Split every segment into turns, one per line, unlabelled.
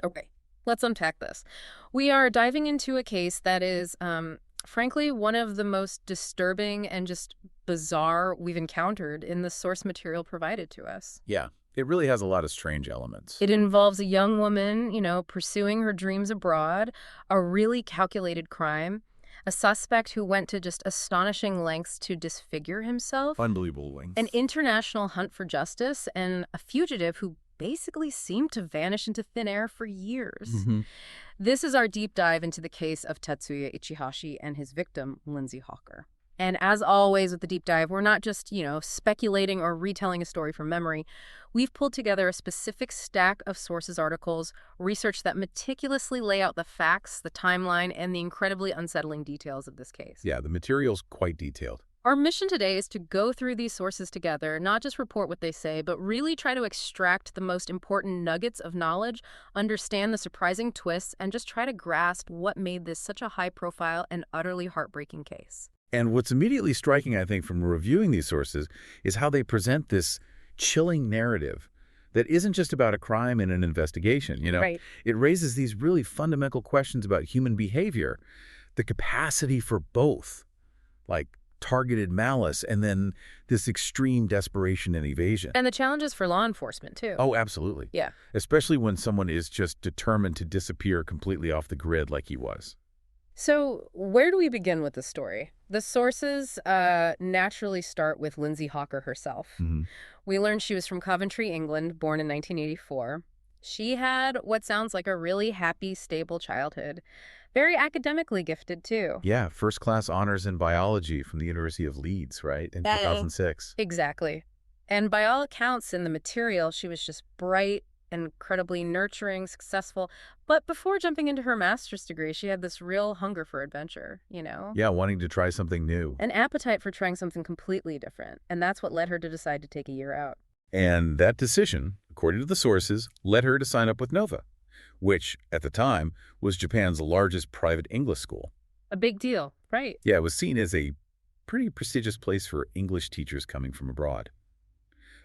Okay, let's unpack this. We are diving into a case that is, frankly, one of the most disturbing and just bizarre we've encountered in the source material provided to us.
Yeah, it really has a lot of strange elements.
It involves a young woman, pursuing her dreams abroad, a really calculated crime, a suspect who went to just astonishing lengths to disfigure himself,
Unbelievable
an
lengths.
international hunt for justice, and a fugitive who basically seemed to vanish into thin air for years.
Hmm.
This is our deep dive into the case of Tatsuya Ichihashi and his victim, Lindsay Hawker. And as always with the deep dive, we're not just, speculating or retelling a story from memory. We've pulled together a specific stack of sources articles, research that meticulously lay out the facts, the timeline, and the incredibly unsettling details of this case.
Yeah, the material's quite detailed.
Our mission today is to go through these sources together, not just report what they say, but really try to extract the most important nuggets of knowledge, understand the surprising twists, and just try to grasp what made this such a high-profile and utterly heartbreaking case.
And what's immediately striking, I think, from reviewing these sources is how they present this chilling narrative that isn't just about a crime and an investigation,
Right.
It raises these really fundamental questions about human behavior, the capacity for both, like targeted malice and then this extreme desperation and evasion.
And the challenges for law enforcement, too.
Oh, absolutely.
Yeah.
Especially when someone is just determined to disappear completely off the grid like he was.
So where do we begin with the story? The sources naturally start with Lindsay Hawker herself.
Hmm.
We learned she was from Coventry, England, born in 1984. She had what sounds like a really happy, stable childhood. Very academically gifted, too.
Yeah, first-class honors in biology from the University of Leeds, right, in 2006.
Exactly. And by all accounts in the material, she was just bright, incredibly nurturing, successful. But before jumping into her master's degree, she had this real hunger for adventure.
Yeah, wanting to try something new.
An appetite for trying something completely different. And that's what led her to decide to take a year out.
And that decision, according to the sources, led her to sign up with Nova, which, at the time, was Japan's largest private English school.
A big deal, right?
Yeah, it was seen as a pretty prestigious place for English teachers coming from abroad.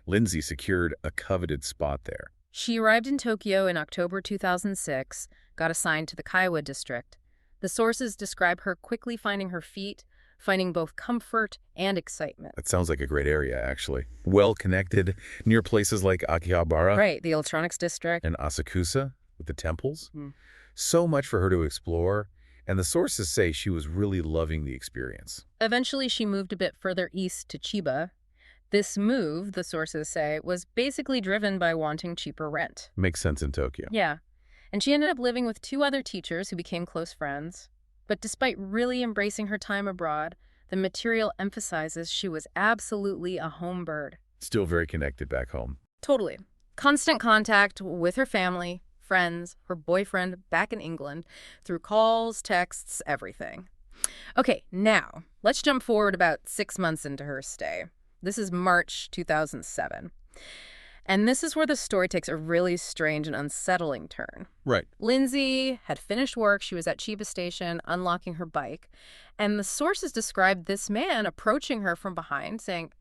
Lindsay secured a coveted spot there.
She arrived in Tokyo in October 2006, got assigned to the Kaiwa district. The sources describe her quickly finding her feet, finding both comfort and excitement.
That sounds like a great area, actually. Well-connected, near places like Akihabara
Right, the electronics district.
and Asakusa with the temples.
Hmm.
So much for her to explore, and the sources say she was really loving the experience.
Eventually, she moved a bit further east to Chiba. This move, the sources say, was basically driven by wanting cheaper rent.
Makes sense in Tokyo.
Yeah. And she ended up living with two other teachers who became close friends. But despite really embracing her time abroad, the material emphasizes she was absolutely a home bird.
Still very connected back home.
Totally. Constant contact with her family, friends, her boyfriend back in England, through calls, texts, everything. Okay, now, let's jump forward about 6 months into her stay. This is March 2007. And this is where the story takes a really strange and unsettling turn.
Right.
Lindsay had finished work. She was at Chiba Station unlocking her bike. And the sources described this man approaching her from behind saying,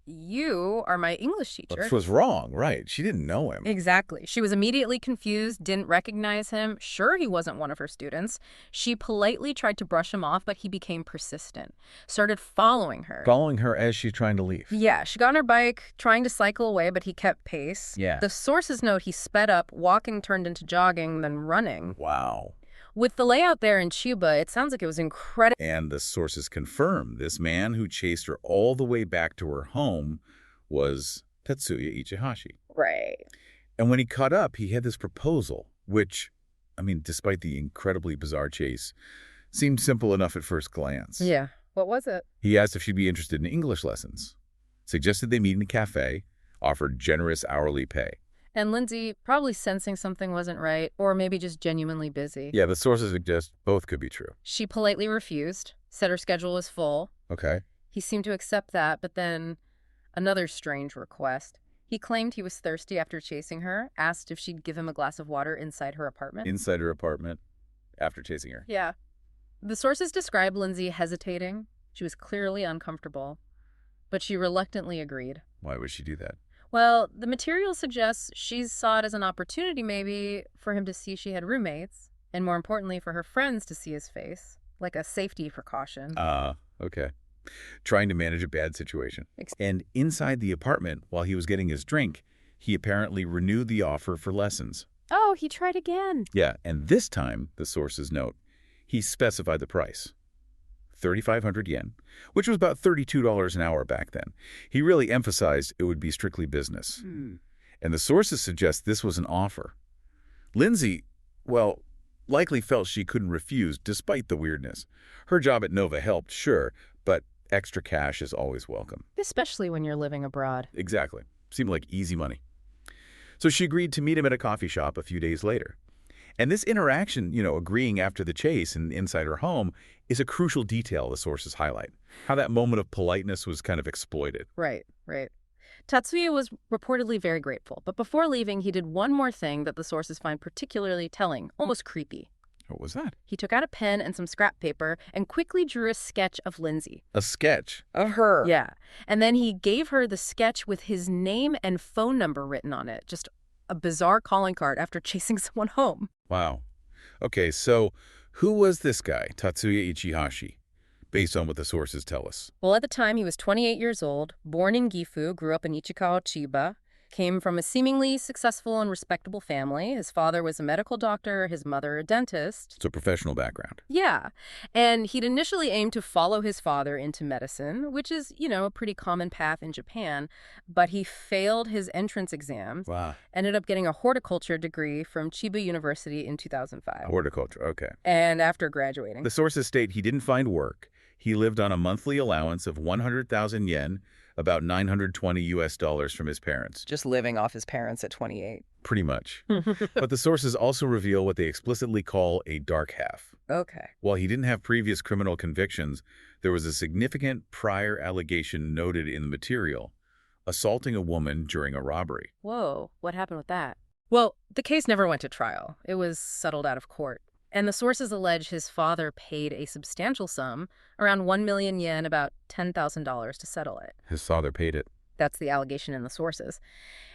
you are my English teacher.
This was wrong, right? She didn't know him.
Exactly. She was immediately confused, didn't recognize him. Sure, he wasn't one of her students. She politely tried to brush him off, but he became persistent, started following her.
Following her as she's trying to leave.
Yeah, she got on her bike, trying to cycle away, but he kept pace.
Yeah.
The sources note he sped up, walking turned into jogging, then running.
Wow.
With the layout there in Chiba, it sounds like it was incredible.
And the sources confirm this man who chased her all the way back to her home was Tatsuya Ichihashi.
Right.
And when he caught up, he had this proposal, which, despite the incredibly bizarre chase, seemed simple enough at first glance.
Yeah. What was it?
He asked if she'd be interested in English lessons, suggested they meet in a cafe, offered generous hourly pay.
And Lindsay, probably sensing something wasn't right, or maybe just genuinely busy.
Yeah, the sources suggest both could be true.
She politely refused, said her schedule was full.
Okay.
He seemed to accept that, but then another strange request. He claimed he was thirsty after chasing her, asked if she'd give him a glass of water inside her apartment.
Inside her apartment after chasing her.
Yeah. The sources describe Lindsay hesitating. She was clearly uncomfortable, but she reluctantly agreed.
Why would she do that?
Well, the material suggests she saw it as an opportunity maybe for him to see she had roommates, and more importantly for her friends to see his face, like a safety precaution.
Okay. Trying to manage a bad situation. And inside the apartment, while he was getting his drink, he apparently renewed the offer for lessons.
Oh, he tried again.
Yeah, and this time, the sources note, he specified the price. 3,500 yen, which was about $32 an hour back then. He really emphasized it would be strictly business. And the sources suggest this was an offer. Lindsay, well, likely felt she couldn't refuse despite the weirdness. Her job at Nova helped, sure, but extra cash is always welcome.
Especially when you're living abroad.
Exactly. Seemed like easy money. So she agreed to meet him at a coffee shop a few days later. And this interaction, agreeing after the chase and inside her home, is a crucial detail the sources highlight. How that moment of politeness was kind of exploited.
Right. Tatsuya was reportedly very grateful, but before leaving, he did one more thing that the sources find particularly telling, almost creepy.
What was that?
He took out a pen and some scrap paper and quickly drew a sketch of Lindsay.
A sketch?
Of her. Yeah. And then he gave her the sketch with his name and phone number written on it. Just a bizarre calling card after chasing someone home.
Wow. Okay, so who was this guy, Tatsuya Ichihashi, based on what the sources tell us?
Well, at the time, he was 28 years old, born in Gifu, grew up in Ichikawa, Chiba, came from a seemingly successful and respectable family. His father was a medical doctor, his mother a dentist.
So professional background.
Yeah. And he'd initially aimed to follow his father into medicine, which is, a pretty common path in Japan. But he failed his entrance exams.
Wow.
Ended up getting a horticulture degree from Chiba University in 2005.
Horticulture, okay.
And after graduating.
The sources state he didn't find work. He lived on a monthly allowance of 100,000 yen, about $920 from his parents.
Just living off his parents at 28.
Pretty much. But the sources also reveal what they explicitly call a dark half.
Okay.
While he didn't have previous criminal convictions, there was a significant prior allegation noted in the material, assaulting a woman during a robbery.
Whoa, what happened with that? Well, the case never went to trial. It was settled out of court. And the sources allege his father paid a substantial sum, around 1 million yen, about $10,000, to settle it.
His father paid it.
That's the allegation in the sources.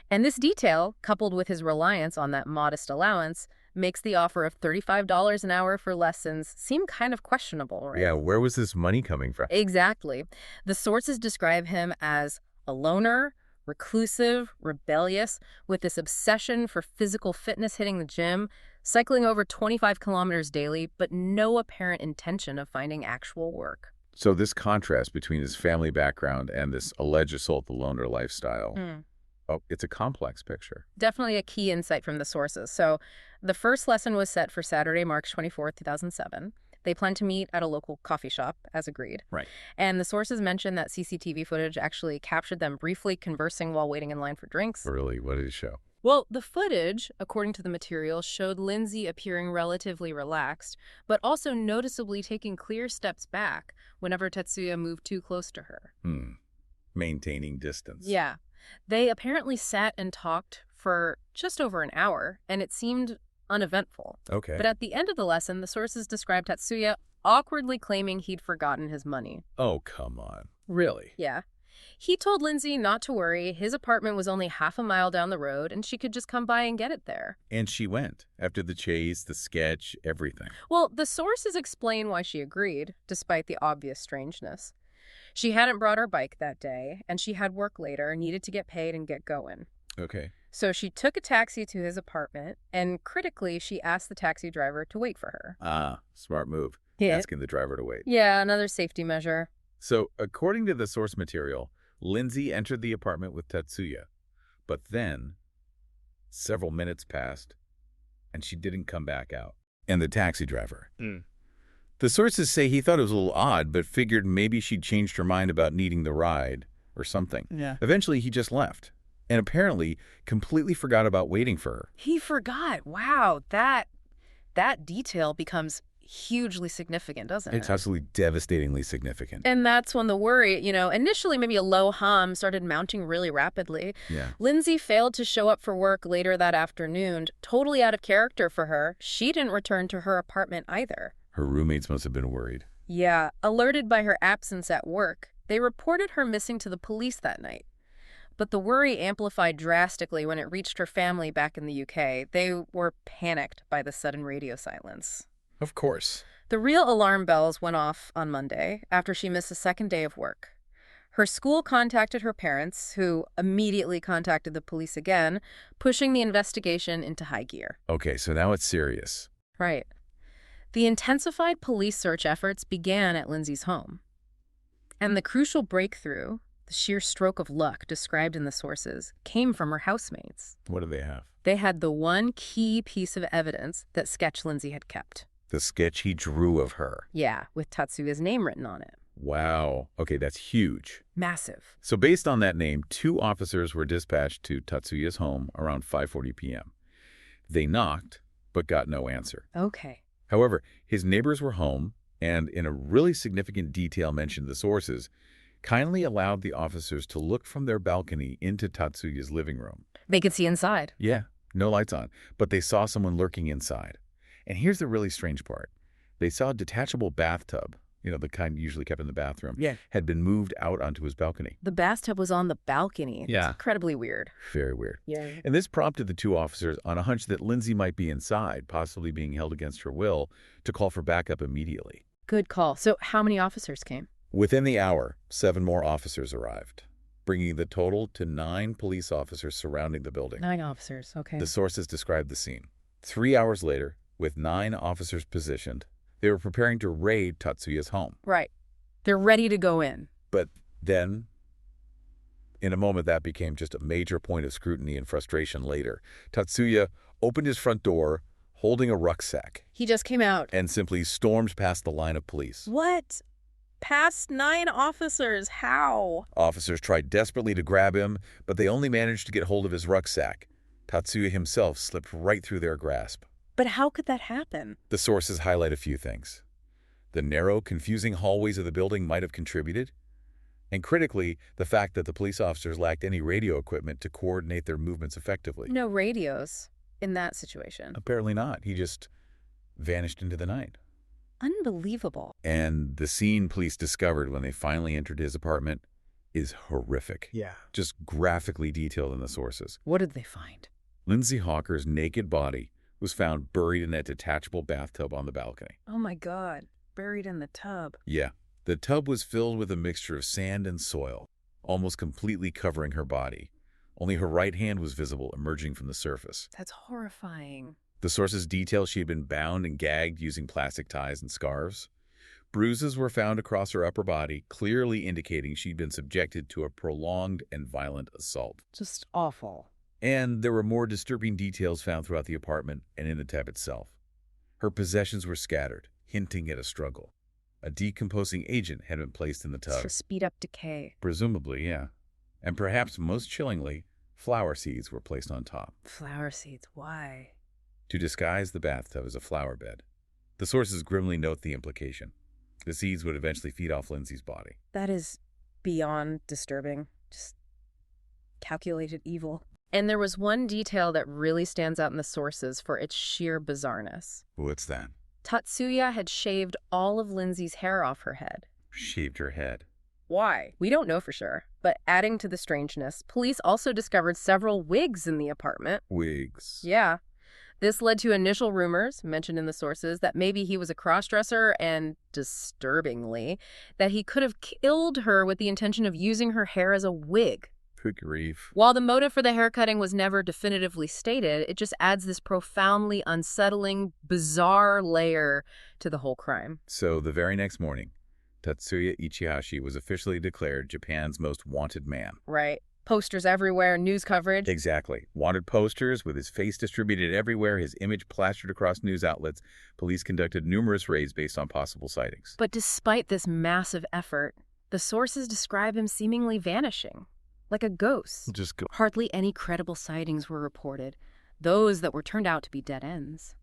And this detail, coupled with his reliance on that modest allowance, makes the offer of $35 an hour for lessons seem kind of questionable, right?
Yeah, where was this money coming from?
Exactly. The sources describe him as a loner, reclusive, rebellious, with this obsession for physical fitness, hitting the gym, cycling over 25 kilometers daily, but no apparent intention of finding actual work.
So this contrast between his family background and this alleged assault the loner lifestyle, it's a complex picture.
Definitely a key insight from the sources. So the first lesson was set for Saturday, March 24th, 2007. They planned to meet at a local coffee shop, as agreed.
Right.
And the sources mentioned that CCTV footage actually captured them briefly conversing while waiting in line for drinks.
Really? What did it show?
Well, the footage, according to the material, showed Lindsay appearing relatively relaxed, but also noticeably taking clear steps back whenever Tatsuya moved too close to her.
Maintaining distance.
Yeah. They apparently sat and talked for just over an hour, and it seemed uneventful.
Okay.
But at the end of the lesson, the sources described Tatsuya awkwardly claiming he'd forgotten his money.
Oh, come on. Really?
Yeah. He told Lindsay not to worry. His apartment was only half a mile down the road, and she could just come by and get it there.
And she went, after the chase, the sketch, everything.
Well, the sources explain why she agreed, despite the obvious strangeness. She hadn't brought her bike that day, and she had work later, needed to get paid and get going.
Okay.
So she took a taxi to his apartment, and critically, she asked the taxi driver to wait for her.
Ah, smart move.
Yeah.
Asking the driver to wait.
Yeah, another safety measure.
So, according to the source material, Lindsay entered the apartment with Tatsuya. But then, several minutes passed, and she didn't come back out. And the taxi driver. The sources say he thought it was a little odd, but figured maybe she'd changed her mind about needing the ride or something.
Yeah.
Eventually, he just left. And apparently, completely forgot about waiting for her.
He forgot. Wow, that detail becomes hugely significant, doesn't it?
It's absolutely devastatingly significant.
And that's when the worry, initially maybe a low hum started mounting really rapidly.
Yeah.
Lindsay failed to show up for work later that afternoon, totally out of character for her. She didn't return to her apartment either.
Her roommates must have been worried.
Yeah, alerted by her absence at work, they reported her missing to the police that night. But the worry amplified drastically when it reached her family back in the UK. They were panicked by the sudden radio silence.
Of course.
The real alarm bells went off on Monday after she missed a second day of work. Her school contacted her parents, who immediately contacted the police again, pushing the investigation into high gear.
Okay, so now it's serious.
Right. The intensified police search efforts began at Lindsay's home. And the crucial breakthrough, the sheer stroke of luck described in the sources, came from her housemates.
What do they have?
They had the one key piece of evidence that sketch Lindsay had kept.
The sketch he drew of her.
Yeah, with Tatsuya's name written on it.
Wow. Okay, that's huge.
Massive.
So based on that name, 2 officers were dispatched to Tatsuya's home around 5:40 p.m. They knocked, but got no answer.
Okay.
However, his neighbors were home, and in a really significant detail mentioned in the sources, kindly allowed the officers to look from their balcony into Tatsuya's living room.
They could see inside.
Yeah, no lights on, but they saw someone lurking inside. And here's the really strange part. They saw a detachable bathtub, the kind usually kept in the bathroom, had been moved out onto his balcony.
The bathtub was on the balcony.
Yeah.
It's incredibly weird.
Very weird.
Yeah.
And this prompted the 2 officers on a hunch that Lindsay might be inside, possibly being held against her will, to call for backup immediately.
Good call. So how many officers came?
Within the hour, 7 more officers arrived, bringing the total to 9 police officers surrounding the building.
9 officers, okay.
The sources described the scene. 3 hours later, with 9 officers positioned, they were preparing to raid Tatsuya's home.
Right. They're ready to go in.
But then, in a moment, that became just a major point of scrutiny and frustration later. Tatsuya opened his front door, holding a rucksack.
He just came out.
And simply stormed past the line of police.
What? Past 9 officers? How?
Officers tried desperately to grab him, but they only managed to get hold of his rucksack. Tatsuya himself slipped right through their grasp.
But how could that happen?
The sources highlight a few things. The narrow, confusing hallways of the building might have contributed. And critically, the fact that the police officers lacked any radio equipment to coordinate their movements effectively.
No radios in that situation.
Apparently not. He just vanished into the night.
Unbelievable.
And the scene police discovered when they finally entered his apartment is horrific.
Yeah.
Just graphically detailed in the sources.
What did they find?
Lindsay Hawker's naked body was found buried in that detachable bathtub on the balcony.
Oh my God. Buried in the tub.
Yeah. The tub was filled with a mixture of sand and soil, almost completely covering her body. Only her right hand was visible emerging from the surface.
That's horrifying.
The sources detail she had been bound and gagged using plastic ties and scarves. Bruises were found across her upper body, clearly indicating she'd been subjected to a prolonged and violent assault.
Just awful.
And there were more disturbing details found throughout the apartment and in the tub itself. Her possessions were scattered, hinting at a struggle. A decomposing agent had been placed in the tub.
To speed up decay.
Presumably, yeah. And perhaps most chillingly, flower seeds were placed on top.
Flower seeds, why?
To disguise the bathtub as a flower bed. The sources grimly note the implication. The seeds would eventually feed off Lindsay's body.
That is beyond disturbing. Just calculated evil. And there was one detail that really stands out in the sources for its sheer bizarreness.
What's that?
Tatsuya had shaved all of Lindsay's hair off her head.
Shaved her head.
Why? We don't know for sure. But adding to the strangeness, police also discovered several wigs in the apartment.
Wigs.
Yeah. This led to initial rumors, mentioned in the sources, that maybe he was a crossdresser and, disturbingly, that he could have killed her with the intention of using her hair as a wig.
Good grief.
While the motive for the haircutting was never definitively stated, it just adds this profoundly unsettling, bizarre layer to the whole crime.
So the very next morning, Tatsuya Ichihashi was officially declared Japan's most wanted man.
Right. Posters everywhere, news coverage.
Exactly. Wanted posters with his face distributed everywhere, his image plastered across news outlets. Police conducted numerous raids based on possible sightings.
But despite this massive effort, the sources describe him seemingly vanishing, like a ghost.
Just go.
Hardly any credible sightings were reported, those that were turned out to be dead ends.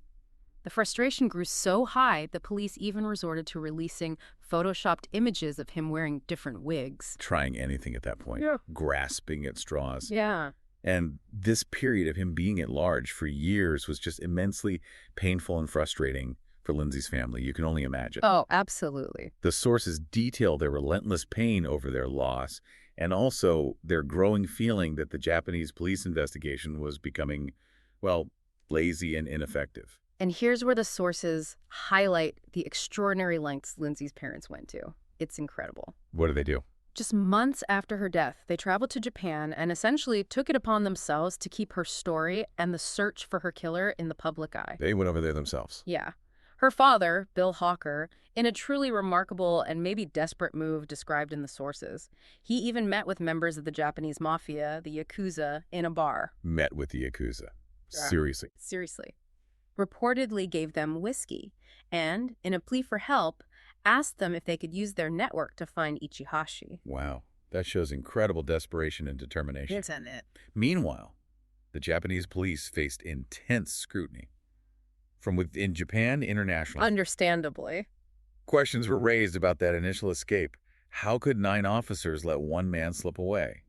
The frustration grew so high, the police even resorted to releasing photoshopped images of him wearing different wigs.
Trying anything at that point.
Yeah.
Grasping at straws.
Yeah.
And this period of him being at large for years was just immensely painful and frustrating for Lindsay's family. You can only imagine.
Oh, absolutely.
The sources detail their relentless pain over their loss and also their growing feeling that the Japanese police investigation was becoming, well, lazy and ineffective.
And here's where the sources highlight the extraordinary lengths Lindsay's parents went to. It's incredible.
What do they do?
Just months after her death, they traveled to Japan and essentially took it upon themselves to keep her story and the search for her killer in the public eye.
They went over there themselves.
Yeah. Her father, Bill Hawker, in a truly remarkable and maybe desperate move described in the sources, he even met with members of the Japanese mafia, the Yakuza, in a bar.
Met with the Yakuza.
Yeah.
Seriously.
Seriously. Reportedly gave them whiskey and, in a plea for help, asked them if they could use their network to find Ichihashi.
Wow. That shows incredible desperation and determination.
Isn't it?
Meanwhile, the Japanese police faced intense scrutiny. From within Japan, internationally.
Understandably.
Questions were raised about that initial escape. How could 9 officers let one man slip away?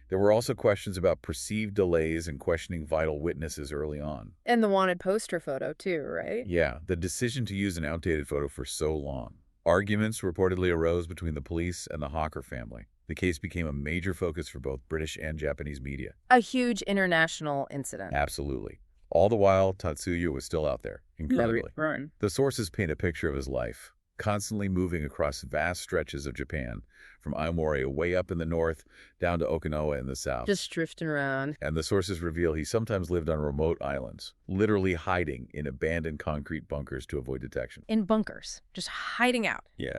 There were also questions about perceived delays and questioning vital witnesses early on.
And the wanted poster photo, too, right?
Yeah, the decision to use an outdated photo for so long. Arguments reportedly arose between the police and the Hawker family. The case became a major focus for both British and Japanese media.
A huge international incident.
Absolutely. All the while, Tatsuya was still out there, incredibly.
Right.
The sources paint a picture of his life, constantly moving across vast stretches of Japan, from Aomori way up in the north down to Okinawa in the south.
Just drifting around.
And the sources reveal he sometimes lived on remote islands, literally hiding in abandoned concrete bunkers to avoid detection.
In bunkers, just hiding out.
Yeah.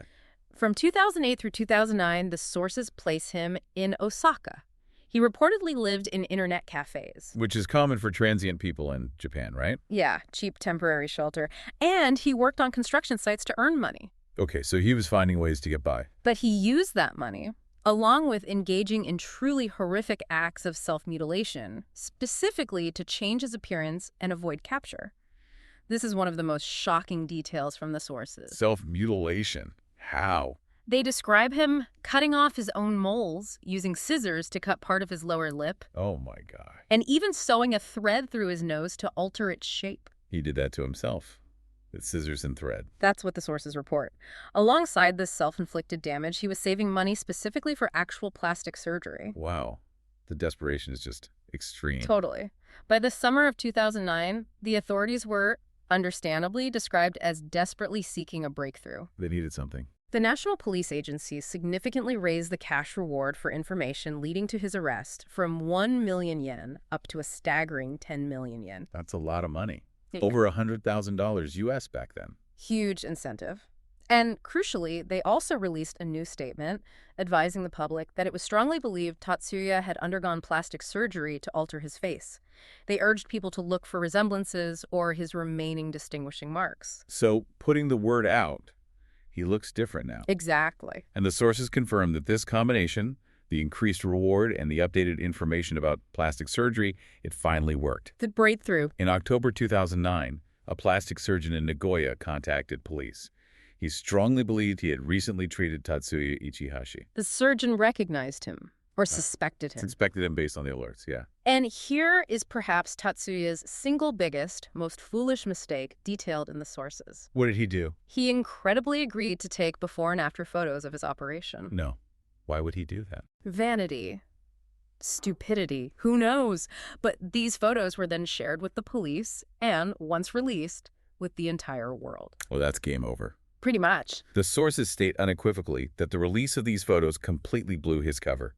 From 2008 through 2009, the sources place him in Osaka. He reportedly lived in internet cafes.
Which is common for transient people in Japan, right?
Yeah, cheap temporary shelter. And he worked on construction sites to earn money.
Okay, so he was finding ways to get by.
But he used that money, along with engaging in truly horrific acts of self-mutilation, specifically to change his appearance and avoid capture. This is one of the most shocking details from the sources.
Self-mutilation? How?
They describe him cutting off his own moles, using scissors to cut part of his lower lip,
Oh my God.
and even sewing a thread through his nose to alter its shape.
He did that to himself. With scissors and thread.
That's what the sources report. Alongside this self-inflicted damage, he was saving money specifically for actual plastic surgery.
Wow. The desperation is just extreme.
Totally. By the summer of 2009, the authorities were, understandably, described as desperately seeking a breakthrough.
They needed something.
The National Police Agency significantly raised the cash reward for information leading to his arrest from 1 million yen up to a staggering 10 million yen.
That's a lot of money. Over $100,000 US back then.
Huge incentive. And crucially, they also released a new statement advising the public that it was strongly believed Tatsuya had undergone plastic surgery to alter his face. They urged people to look for resemblances or his remaining distinguishing marks.
So, putting the word out, he looks different now.
Exactly.
And the sources confirm that this combination, the increased reward and the updated information about plastic surgery, it finally worked.
The breakthrough.
In October 2009, a plastic surgeon in Nagoya contacted police. He strongly believed he had recently treated Tatsuya Ichihashi.
The surgeon recognized him, or suspected him.
Suspected him based on the alerts, yeah.
And here is perhaps Tatsuya's single biggest, most foolish mistake detailed in the sources.
What did he do?
He incredibly agreed to take before and after photos of his operation.
No. Why would he do that?
Vanity. Stupidity. Who knows? But these photos were then shared with the police and, once released, with the entire world.
Well, that's game over.
Pretty much.
The sources state unequivocally that the release of these photos completely blew his cover.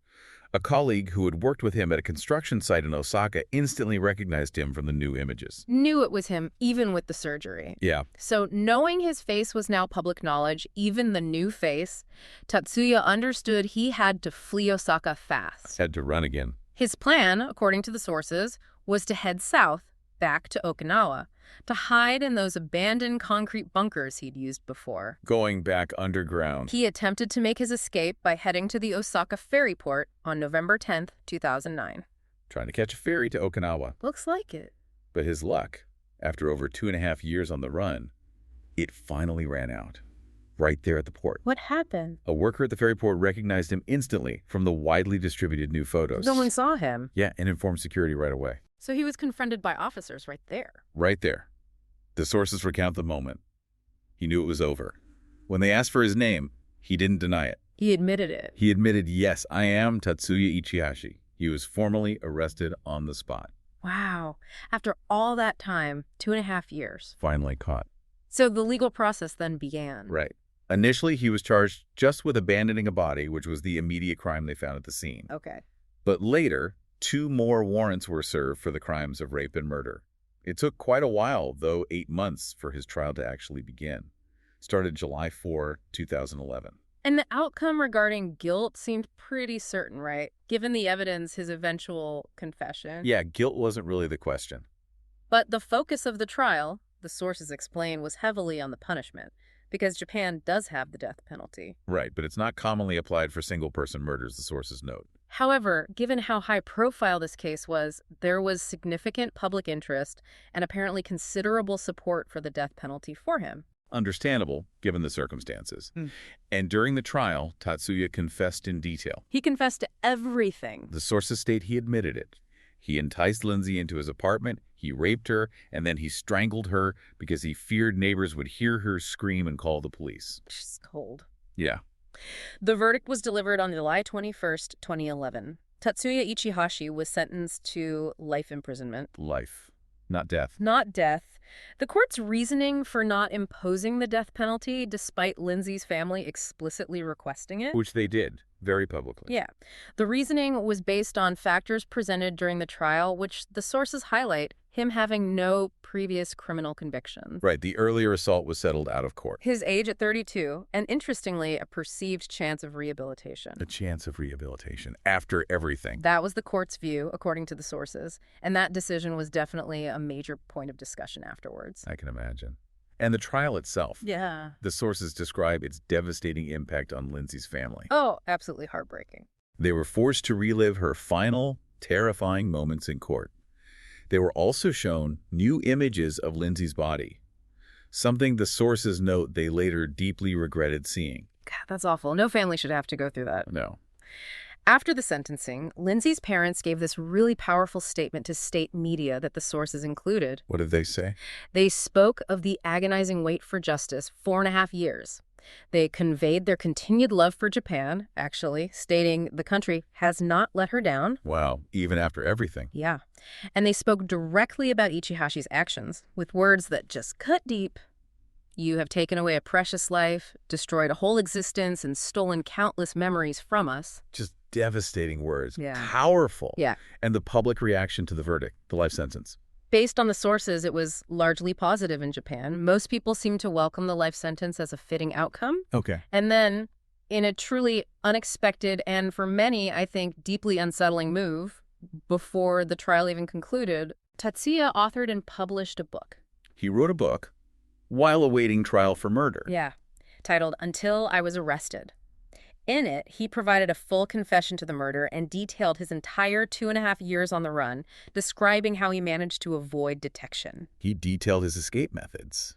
A colleague who had worked with him at a construction site in Osaka instantly recognized him from the new images.
Knew it was him, even with the surgery.
Yeah.
So knowing his face was now public knowledge, even the new face, Tatsuya understood he had to flee Osaka fast.
Had to run again.
His plan, according to the sources, was to head south, back to Okinawa, to hide in those abandoned concrete bunkers he'd used before.
Going back underground.
He attempted to make his escape by heading to the Osaka ferry port on November 10th, 2009.
Trying to catch a ferry to Okinawa.
Looks like it.
But his luck, after over 2.5 years on the run, it finally ran out. Right there at the port.
What happened?
A worker at the ferry port recognized him instantly from the widely distributed new photos.
No one saw him.
Yeah, and informed security right away.
So he was confronted by officers right there.
Right there. The sources recount the moment. He knew it was over. When they asked for his name, he didn't deny it.
He admitted it.
He admitted, yes, I am Tatsuya Ichihashi. He was formally arrested on the spot.
Wow. After all that time, 2.5 years.
Finally caught.
So the legal process then began.
Right. Initially, he was charged just with abandoning a body, which was the immediate crime they found at the scene.
Okay.
But later, 2 more warrants were served for the crimes of rape and murder. It took quite a while, though 8 months, for his trial to actually begin. Started July 4, 2011.
And the outcome regarding guilt seemed pretty certain, right? Given the evidence, his eventual confession.
Yeah, guilt wasn't really the question.
But the focus of the trial, the sources explain, was heavily on the punishment, because Japan does have the death penalty.
Right, but it's not commonly applied for single-person murders, the sources note.
However, given how high-profile this case was, there was significant public interest and apparently considerable support for the death penalty for him.
Understandable, given the circumstances. And during the trial, Tatsuya confessed in detail.
He confessed to everything.
The sources state he admitted it. He enticed Lindsay into his apartment, he raped her, and then he strangled her because he feared neighbors would hear her scream and call the police.
She's cold.
Yeah.
The verdict was delivered on July 21st, 2011. Tatsuya Ichihashi was sentenced to life imprisonment.
Life, not death.
Not death. The court's reasoning for not imposing the death penalty, despite Lindsay's family explicitly requesting it.
Which they did, very publicly.
Yeah. The reasoning was based on factors presented during the trial, which the sources highlight him having no previous criminal convictions.
Right, the earlier assault was settled out of court.
His age at 32, and interestingly, a perceived chance of rehabilitation.
A chance of rehabilitation after everything.
That was the court's view, according to the sources, and that decision was definitely a major point of discussion afterwards.
I can imagine. And the trial itself.
Yeah.
The sources describe its devastating impact on Lindsay's family.
Oh, absolutely heartbreaking.
They were forced to relive her final, terrifying moments in court. They were also shown new images of Lindsay's body, something the sources note they later deeply regretted seeing.
God, that's awful. No family should have to go through that.
No.
After the sentencing, Lindsay's parents gave this really powerful statement to state media that the sources included.
What did they say?
They spoke of the agonizing wait for justice, 4.5 years. They conveyed their continued love for Japan, actually, stating the country has not let her down.
Wow, even after everything.
Yeah. And they spoke directly about Ichihashi's actions, with words that just cut deep. You have taken away a precious life, destroyed a whole existence, and stolen countless memories from us.
Just devastating words.
Yeah.
Powerful.
Yeah.
And the public reaction to the verdict, the life sentence.
Based on the sources, it was largely positive in Japan. Most people seemed to welcome the life sentence as a fitting outcome.
Okay.
And then, in a truly unexpected and, for many, I think, deeply unsettling move, before the trial even concluded, Tatsuya authored and published a book.
He wrote a book while awaiting trial for murder.
Yeah, titled Until I Was Arrested. In it, he provided a full confession to the murder and detailed his entire 2.5 years on the run, describing how he managed to avoid detection.
He detailed his escape methods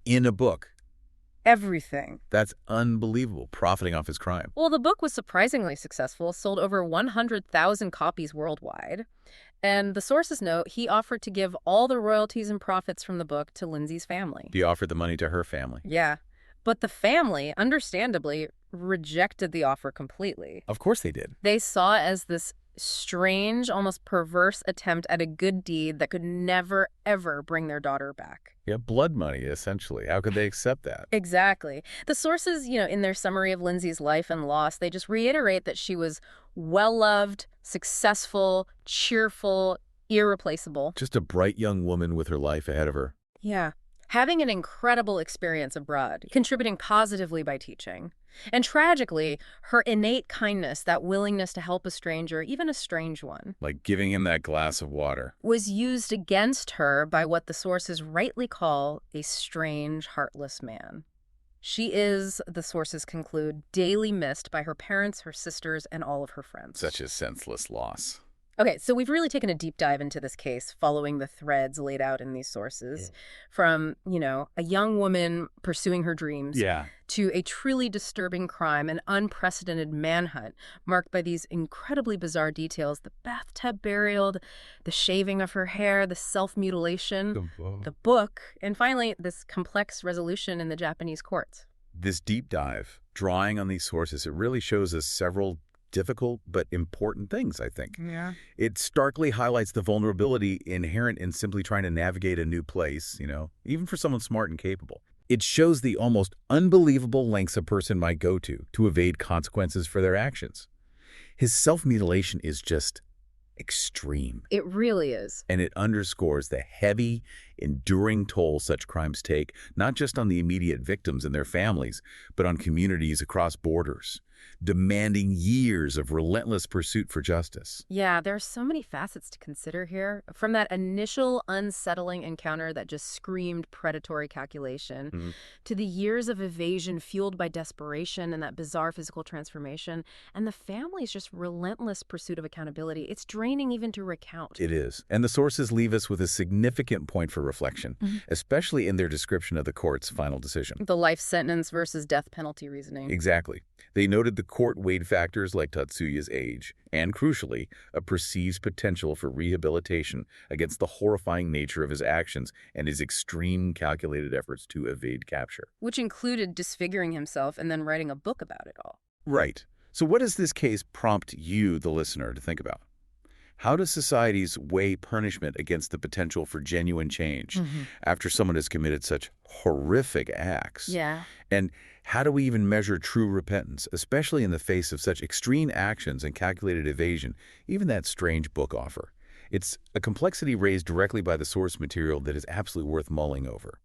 in a book.
Everything.
That's unbelievable, profiting off his crime.
Well, the book was surprisingly successful, sold over 100,000 copies worldwide. And the sources note he offered to give all the royalties and profits from the book to Lindsay's family.
He offered the money to her family.
Yeah. But the family, understandably, rejected the offer completely.
Of course they did.
They saw it as this strange, almost perverse attempt at a good deed that could never, ever bring their daughter back.
Yeah, blood money, essentially. How could they accept that?
Exactly. The sources, in their summary of Lindsay's life and loss, they just reiterate that she was well-loved, successful, cheerful, irreplaceable.
Just a bright young woman with her life ahead of her.
Yeah. Having an incredible experience abroad, contributing positively by teaching. And tragically, her innate kindness, that willingness to help a stranger, even a strange one,
Like giving him that glass of water.
was used against her by what the sources rightly call a strange, heartless man. She is, the sources conclude, daily missed by her parents, her sisters, and all of her friends.
Such a senseless loss.
Okay, so we've really taken a deep dive into this case, following the threads laid out in these sources, from, a young woman pursuing her dreams,
Yeah.
to a truly disturbing crime, an unprecedented manhunt, marked by these incredibly bizarre details: the bathtub burial, the shaving of her hair, the self-mutilation, the book, and finally, this complex resolution in the Japanese courts.
This deep dive, drawing on these sources, it really shows us several difficult but important things, I think.
Yeah.
It starkly highlights the vulnerability inherent in simply trying to navigate a new place, even for someone smart and capable. It shows the almost unbelievable lengths a person might go to evade consequences for their actions. His self-mutilation is just extreme.
It really is.
And it underscores the heavy, enduring toll such crimes take, not just on the immediate victims and their families, but on communities across borders, demanding years of relentless pursuit for justice.
Yeah, there are so many facets to consider here. From that initial unsettling encounter that just screamed predatory calculation, to the years of evasion fueled by desperation and that bizarre physical transformation, and the family's just relentless pursuit of accountability. It's draining even to recount.
It is. And the sources leave us with a significant point for reflection, especially in their description of the court's final decision.
The life sentence versus death penalty reasoning.
Exactly. They noted the court weighed factors like Tatsuya's age and, crucially, a perceived potential for rehabilitation against the horrifying nature of his actions and his extreme calculated efforts to evade capture.
Which included disfiguring himself and then writing a book about it all.
Right. So what does this case prompt you, the listener, to think about? How do societies weigh punishment against the potential for genuine change after someone has committed such horrific acts?
Yeah.
And how do we even measure true repentance, especially in the face of such extreme actions and calculated evasion, even that strange book offer? It's a complexity raised directly by the source material that is absolutely worth mulling over.